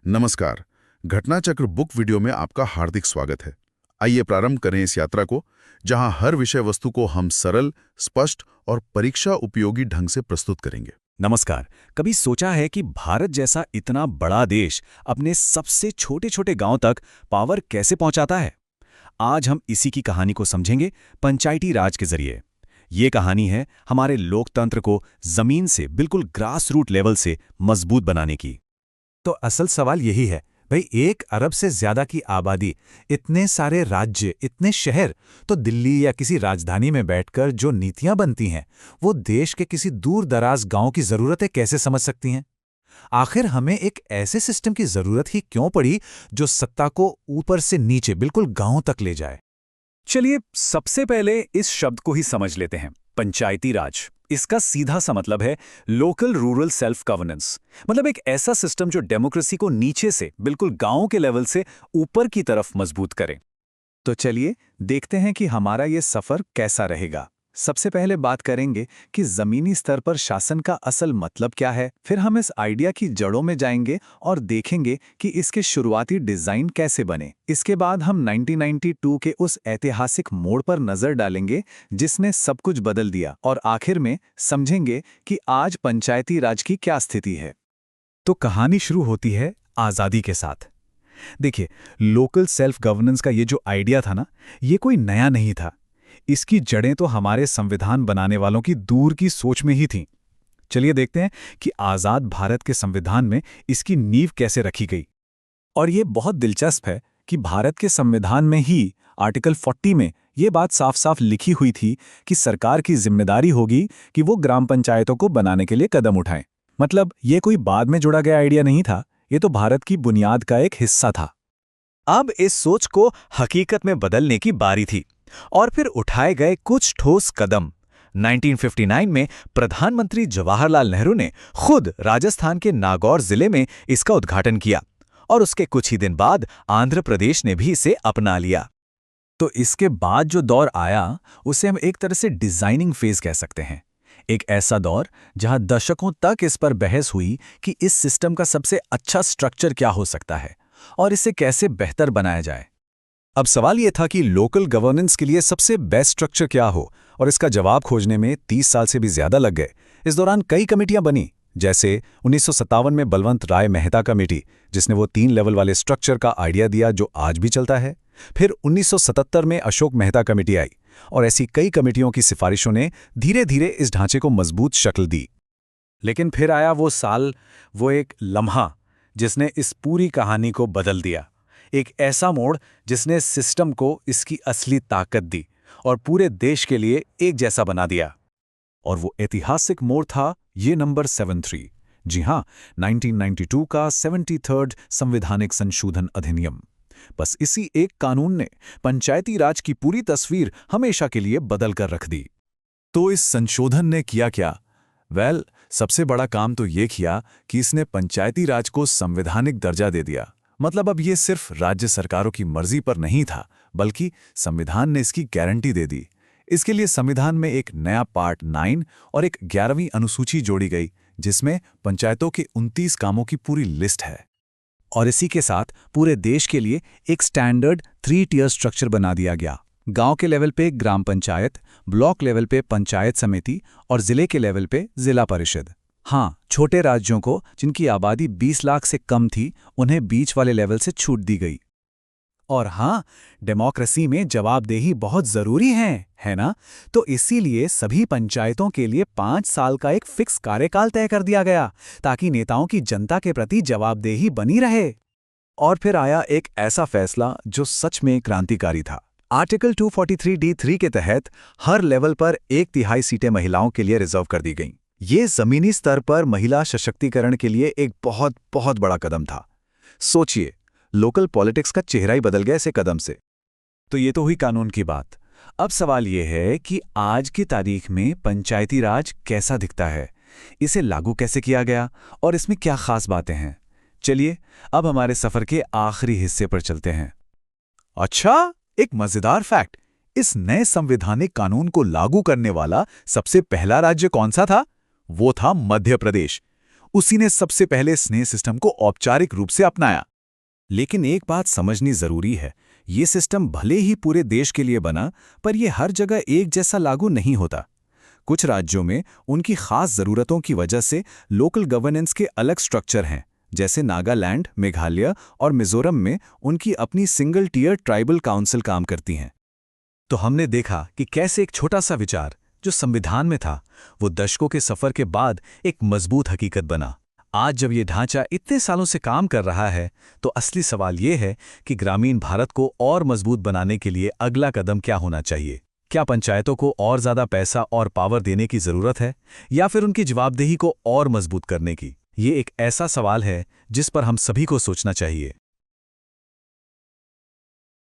नमस्कार। घटना चक्र बुक वीडियो में आपका हार्दिक स्वागत है। आइए प्रारंभ करें इस यात्रा को, जहां हर विषय वस्तु को हम सरल, स्पष्ट और परीक्षा उपयोगी ढंग से प्रस्तुत करेंगे। नमस्कार। कभी सोचा है कि भारत जैसा इतना बड़ा देश अपने सबसे छोटे छोटे गांव तक पावर कैसे पहुंचाता है? आज हम इसी की कहानी को समझेंगे पंचायती राज के जरिए। ये कहानी है हमारे लोकतंत्र को जमीन से बिल्कुल ग्रास रूट लेवल से मजबूत बनाने की। तो असल सवाल यही है भाई, 1 अरब से ज्यादा की आबादी, इतने सारे राज्य, इतने शहर, तो दिल्ली या किसी राजधानी में बैठकर जो नीतियां बनती हैं वो देश के किसी दूर दराज गांव की जरूरतें कैसे समझ सकती हैं? आखिर हमें एक ऐसे सिस्टम की जरूरत ही क्यों पड़ी जो सत्ता को ऊपर से नीचे बिल्कुल गांव तक ले जाए? चलिए सबसे पहले इस शब्द को ही समझ लेते हैं, पंचायती राज। इसका सीधा सा मतलब है लोकल रूरल सेल्फ गवर्नेंस। मतलब एक ऐसा सिस्टम जो डेमोक्रेसी को नीचे से बिल्कुल गांव के लेवल से ऊपर की तरफ मजबूत करे। तो चलिए देखते हैं कि हमारा ये सफर कैसा रहेगा। सबसे पहले बात करेंगे कि जमीनी स्तर पर शासन का असल मतलब क्या है। फिर हम इस आइडिया की जड़ों में जाएंगे और देखेंगे कि इसके शुरुआती डिजाइन कैसे बने। इसके बाद हम 1992 के उस ऐतिहासिक मोड़ पर नजर डालेंगे जिसने सब कुछ बदल दिया, और आखिर में समझेंगे कि आज पंचायती राज की क्या स्थिति है। तो कहानी शुरू होती है आज़ादी के साथ। देखिए, लोकल सेल्फ गवर्नेंस का ये जो आइडिया था ना, ये कोई नया नहीं था। इसकी जड़ें तो हमारे संविधान बनाने वालों की दूर की सोच में ही थीं। चलिए देखते हैं कि आज़ाद भारत के संविधान में इसकी नींव कैसे रखी गई। और ये बहुत दिलचस्प है कि भारत के संविधान में ही आर्टिकल 40 में ये बात साफ साफ लिखी हुई थी कि सरकार की जिम्मेदारी होगी कि वो ग्राम पंचायतों को बनाने के लिए कदम उठाएं। मतलब ये कोई बाद में जुड़ा गया आइडिया नहीं था, ये तो भारत की बुनियाद का एक हिस्सा था। अब इस सोच को हकीकत में बदलने की बारी थी, और फिर उठाए गए कुछ ठोस कदम। 1959 में प्रधानमंत्री जवाहरलाल नेहरू ने खुद राजस्थान के नागौर जिले में इसका उद्घाटन किया, और उसके कुछ ही दिन बाद आंध्र प्रदेश ने भी इसे अपना लिया। तो इसके बाद जो दौर आया उसे हम एक तरह से डिजाइनिंग फेज कह सकते हैं। एक ऐसा दौर जहां दशकों तक इस पर बहस हुई कि इस सिस्टम का सबसे अच्छा स्ट्रक्चर क्या हो सकता है और इसे कैसे बेहतर बनाया जाए। अब सवाल यह था कि लोकल गवर्नेंस के लिए सबसे बेस्ट स्ट्रक्चर क्या हो, और इसका जवाब खोजने में 30 साल से भी ज्यादा लग गए। इस दौरान कई कमेटियां बनी, जैसे 1957 में बलवंत राय मेहता कमेटी, जिसने वो 3 लेवल वाले स्ट्रक्चर का आइडिया दिया जो आज भी चलता है। फिर 1977 में अशोक मेहता कमेटी आई, और ऐसी कई कमेटियों की सिफारिशों ने धीरे धीरे इस ढांचे को मजबूत शक्ल दी। लेकिन फिर आया वो साल, वो एक लम्हा जिसने इस पूरी कहानी को बदल दिया। एक ऐसा मोड़ जिसने सिस्टम को इसकी असली ताकत दी और पूरे देश के लिए एक जैसा बना दिया। और वो ऐतिहासिक मोड़ था ये नंबर 73। जी हां, 1992 का 73rd संवैधानिक संशोधन अधिनियम। बस इसी एक कानून ने पंचायती राज की पूरी तस्वीर हमेशा के लिए बदल कर रख दी। तो इस संशोधन ने किया क्या? सबसे बड़ा काम तो ये किया कि इसने पंचायती राज को संवैधानिक दर्जा दे दिया। मतलब अब ये सिर्फ राज्य सरकारों की मर्जी पर नहीं था, बल्कि संविधान ने इसकी गारंटी दे दी। इसके लिए संविधान में एक नया पार्ट 9 और एक 11वीं अनुसूची जोड़ी गई, जिसमें पंचायतों के 29 कामों की पूरी लिस्ट है। और इसी के साथ पूरे देश के लिए एक स्टैंडर्ड 3 टियर स्ट्रक्चर बना दिया गया। गांव के लेवल पे ग्राम पंचायत, ब्लॉक लेवल पे पंचायत समिति, और जिले के लेवल पे जिला परिषद। हाँ, छोटे राज्यों को जिनकी आबादी 20 लाख से कम थी, उन्हें बीच वाले लेवल से छूट दी गई। और हाँ, डेमोक्रेसी में जवाबदेही बहुत जरूरी है ना? तो इसीलिए सभी पंचायतों के लिए 5 साल का एक फिक्स कार्यकाल तय कर दिया गया, ताकि नेताओं की जनता के प्रति जवाबदेही बनी रहे। और फिर आया एक ऐसा फैसला जो सच में क्रांतिकारी था। आर्टिकल 243D3 के तहत हर लेवल पर 1/3 सीटें महिलाओं के लिए रिजर्व कर दी गईं। ये जमीनी स्तर पर महिला सशक्तिकरण के लिए एक बहुत बहुत बड़ा कदम था। सोचिए, लोकल पॉलिटिक्स का चेहरा ही बदल गया ऐसे कदम से। तो ये तो हुई कानून की बात। अब सवाल ये है कि आज की तारीख में पंचायती राज कैसा दिखता है, इसे लागू कैसे किया गया, और इसमें क्या खास बातें हैं। चलिए अब हमारे सफर के आखिरी हिस्से पर चलते हैं। अच्छा, एक मजेदार फैक्ट, इस नए संवैधानिक कानून को लागू करने वाला सबसे पहला राज्य कौन सा था? वो था मध्य प्रदेश। उसी ने सबसे पहले स्नेह सिस्टम को औपचारिक रूप से अपनाया। लेकिन एक बात समझनी जरूरी है, ये सिस्टम भले ही पूरे देश के लिए बना, पर यह हर जगह एक जैसा लागू नहीं होता। कुछ राज्यों में उनकी खास जरूरतों की वजह से लोकल गवर्नेंस के अलग स्ट्रक्चर हैं, जैसे नागालैंड, मेघालय और मिजोरम में उनकी अपनी सिंगल टीयर ट्राइबल काउंसिल काम करती हैं। तो हमने देखा कि कैसे एक छोटा सा विचार जो संविधान में था, वो दशकों के सफर के बाद एक मजबूत हकीकत बना। आज जब ये ढांचा इतने सालों से काम कर रहा है, तो असली सवाल ये है कि ग्रामीण भारत को और मजबूत बनाने के लिए अगला कदम क्या होना चाहिए। क्या पंचायतों को और ज़्यादा पैसा और पावर देने की ज़रूरत है, या फिर उनकी जवाबदेही को और मजबूत करने की? ये एक ऐसा सवाल है जिस पर हम सभी को सोचना चाहिए।